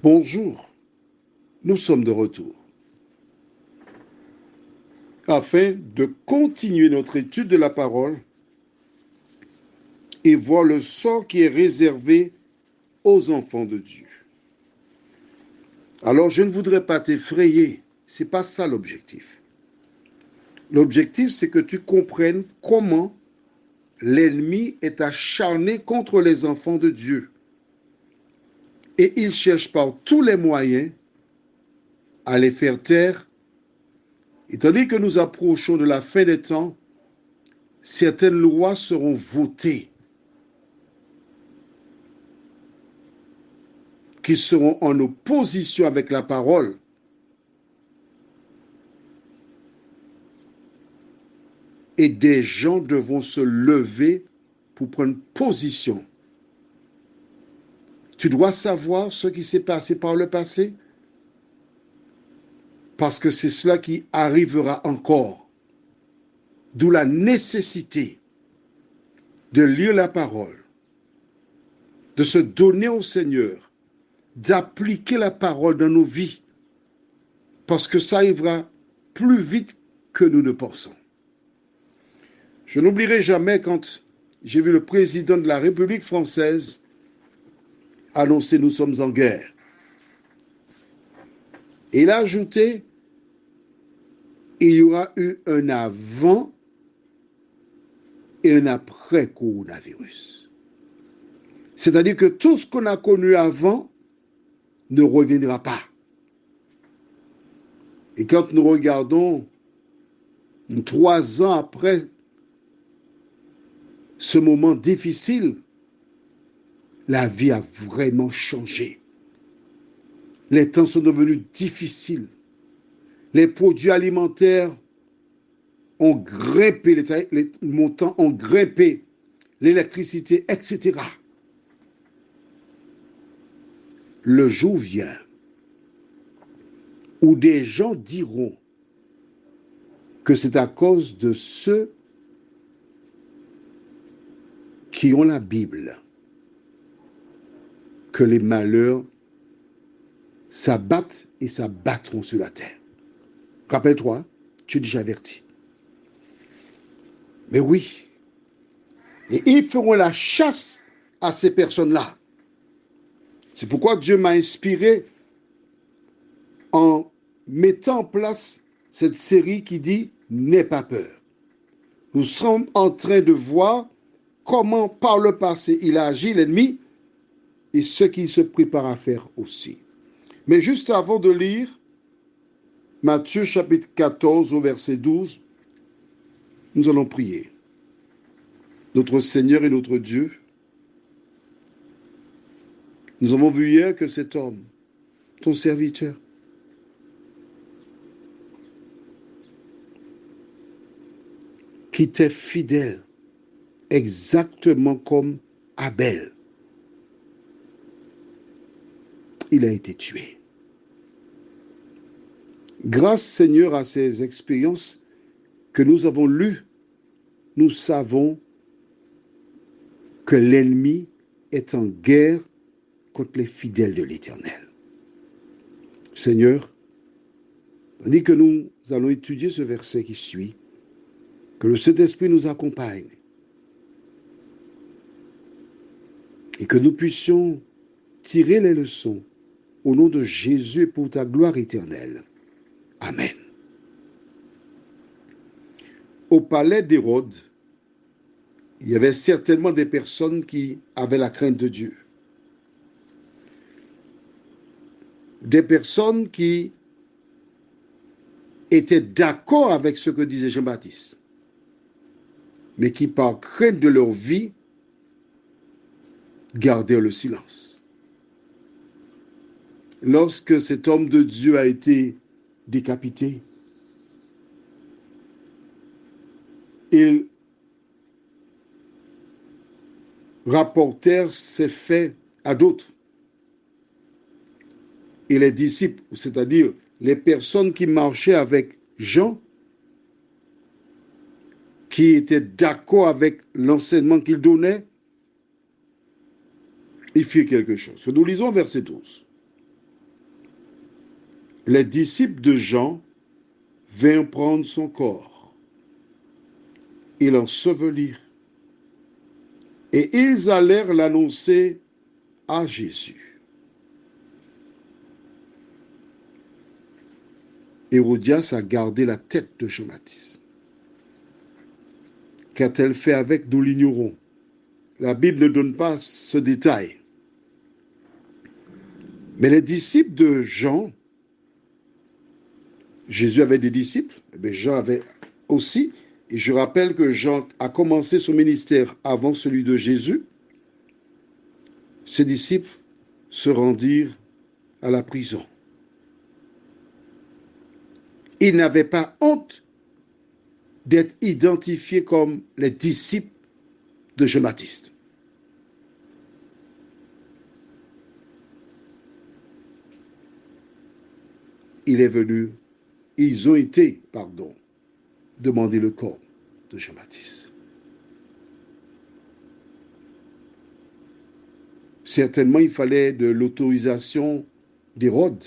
Bonjour, nous sommes de retour afin de continuer notre étude de la parole et voir le sort qui est réservé aux enfants de Dieu. Alors, je ne voudrais pas t'effrayer, ce n'est pas ça l'objectif. L'objectif, c'est que tu comprennes comment l'ennemi est acharné contre les enfants de Dieu. Et il cherche par tous les moyens à les faire taire. Et tandis que nous approchons de la fin des temps, certaines lois seront votées qui seront en opposition avec la parole. Et des gens devront se lever pour prendre position. Tu dois savoir ce qui s'est passé par le passé, parce que c'est cela qui arrivera encore. D'où la nécessité de lire la parole, de se donner au Seigneur, d'appliquer la parole dans nos vies, parce que ça arrivera plus vite que nous ne pensons. Je n'oublierai jamais quand j'ai vu le président de la République française annoncer « Nous sommes en guerre ». Et il a ajouté « Il y aura eu un avant et un après coronavirus ». C'est-à-dire que tout ce qu'on a connu avant ne reviendra pas. Et quand nous regardons 3 ans après ce moment difficile, la vie a vraiment changé. Les temps sont devenus difficiles. Les produits alimentaires ont grimpé, les montants ont grimpé, l'électricité, etc. Le jour vient où des gens diront que c'est à cause de ceux qui ont la Bible que les malheurs s'abattent et s'abattront sur la terre. Rappelle-toi, tu es déjà averti. Mais oui, et ils feront la chasse à ces personnes-là. C'est pourquoi Dieu m'a inspiré en mettant en place cette série qui dit « N'aie pas peur ». Nous sommes en train de voir comment par le passé il a agi, l'ennemi, et ce qu'il se prépare à faire aussi. Mais juste avant de lire Matthieu chapitre 14 au verset 12, nous allons prier. Notre Seigneur et notre Dieu, nous avons vu hier que cet homme, ton serviteur, qui t'est fidèle, exactement comme Abel, il a été tué. Grâce, Seigneur, à ces expériences que nous avons lues, nous savons que l'ennemi est en guerre contre les fidèles de l'Éternel. Seigneur, tandis que nous allons étudier ce verset qui suit, que le Saint-Esprit nous accompagne et que nous puissions tirer les leçons au nom de Jésus et pour ta gloire éternelle. Amen. Au palais d'Hérode, il y avait certainement des personnes qui avaient la crainte de Dieu. Des personnes qui étaient d'accord avec ce que disait Jean-Baptiste, mais qui, par crainte de leur vie, gardèrent le silence. Lorsque cet homme de Dieu a été décapité, ils rapportèrent ces faits à d'autres. Et les disciples, c'est-à-dire les personnes qui marchaient avec Jean, qui étaient d'accord avec l'enseignement qu'il donnait, ils firent quelque chose. Nous lisons verset 12. les disciples de Jean vinrent prendre son corps et l'ensevelir. Et ils allèrent l'annoncer à Jésus. Hérodias a gardé la tête de Jean-Baptiste. Qu'a-t-elle fait avec? Nous l'ignorons. La Bible ne donne pas ce détail. Mais les disciples de Jean, Jésus avait des disciples, mais Jean avait aussi. Et je rappelle que Jean a commencé son ministère avant celui de Jésus. Ses disciples se rendirent à la prison. Ils n'avaient pas honte d'être identifiés comme les disciples de Jean-Baptiste. Ils ont été, demander le corps de Jean-Baptiste. Certainement, il fallait de l'autorisation d'Hérode,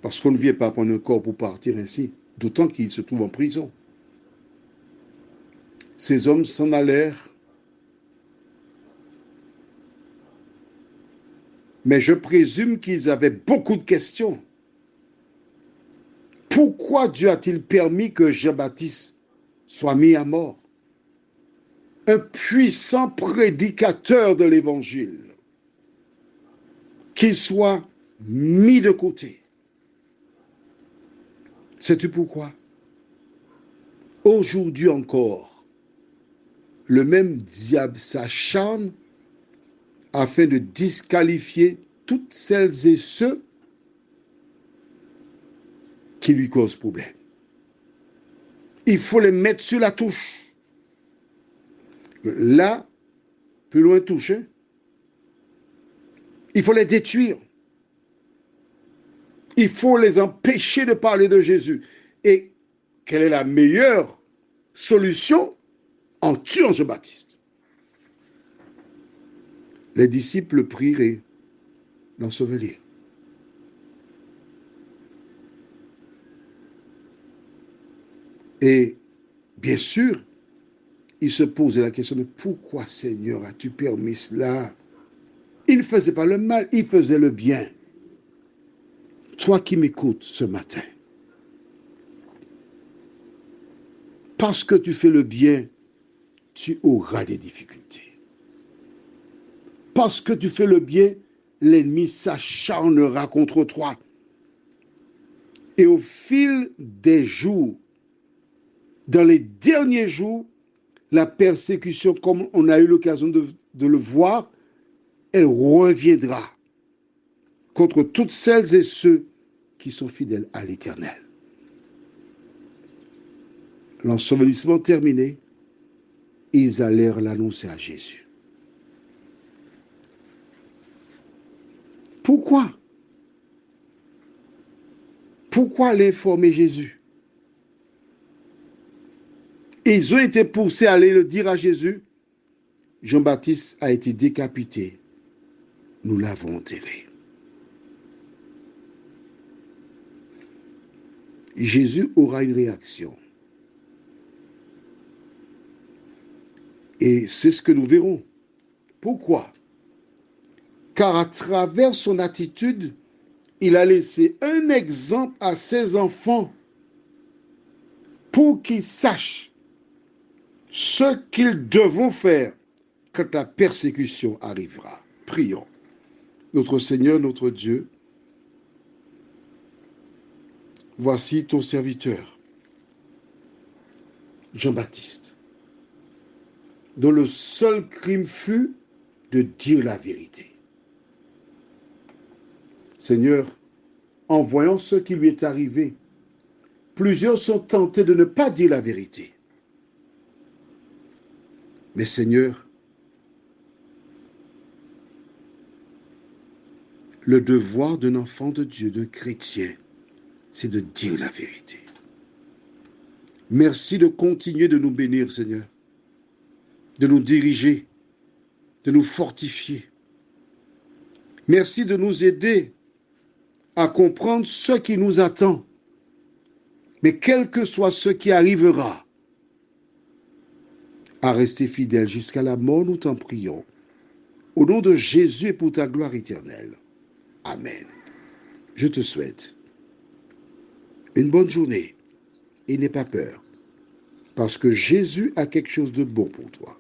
parce qu'on ne vient pas prendre un corps pour partir ainsi, d'autant qu'il se trouve en prison. Ces hommes s'en allèrent, mais je présume qu'ils avaient beaucoup de questions. Pourquoi Dieu a-t-il permis que Jean-Baptiste soit mis à mort? Un puissant prédicateur de l'Évangile, qu'il soit mis de côté. Sais-tu pourquoi? Aujourd'hui encore, le même diable s'acharne afin de disqualifier toutes celles et ceux qui lui causent problème. Il faut les mettre sur la touche. Là, plus loin touche, hein? Il faut les détruire. Il faut les empêcher de parler de Jésus. Et quelle est la meilleure solution? En tuant Jean-Baptiste. Les disciples le prirent et l'ensevelirent. Et bien sûr, il se posait la question de pourquoi, Seigneur, as-tu permis cela? Il ne faisait pas le mal, il faisait le bien. Toi qui m'écoutes ce matin, parce que tu fais le bien, tu auras des difficultés. Parce que tu fais le bien, l'ennemi s'acharnera contre toi. Et au fil des jours, dans les derniers jours, la persécution, comme on a eu l'occasion de le voir, elle reviendra contre toutes celles et ceux qui sont fidèles à l'Éternel. L'ensevelissement terminé, ils allèrent l'annoncer à Jésus. Pourquoi? Pourquoi l'informer Jésus? Ils ont été poussés à aller le dire à Jésus. Jean-Baptiste a été décapité. Nous l'avons enterré. Jésus aura une réaction. Et c'est ce que nous verrons. Pourquoi? Car à travers son attitude, il a laissé un exemple à ses enfants pour qu'ils sachent ce qu'ils devront faire quand la persécution arrivera. Prions. Notre Seigneur, notre Dieu, voici ton serviteur, Jean-Baptiste, dont le seul crime fut de dire la vérité. Seigneur, en voyant ce qui lui est arrivé, plusieurs sont tentés de ne pas dire la vérité. Mais Seigneur, le devoir d'un enfant de Dieu, d'un chrétien, c'est de dire la vérité. Merci de continuer de nous bénir, Seigneur, de nous diriger, de nous fortifier. Merci de nous aider à comprendre ce qui nous attend. Mais quel que soit ce qui arrivera, à rester fidèle jusqu'à la mort, nous t'en prions. Au nom de Jésus et pour ta gloire éternelle. Amen. Je te souhaite une bonne journée et n'aie pas peur, parce que Jésus a quelque chose de bon pour toi.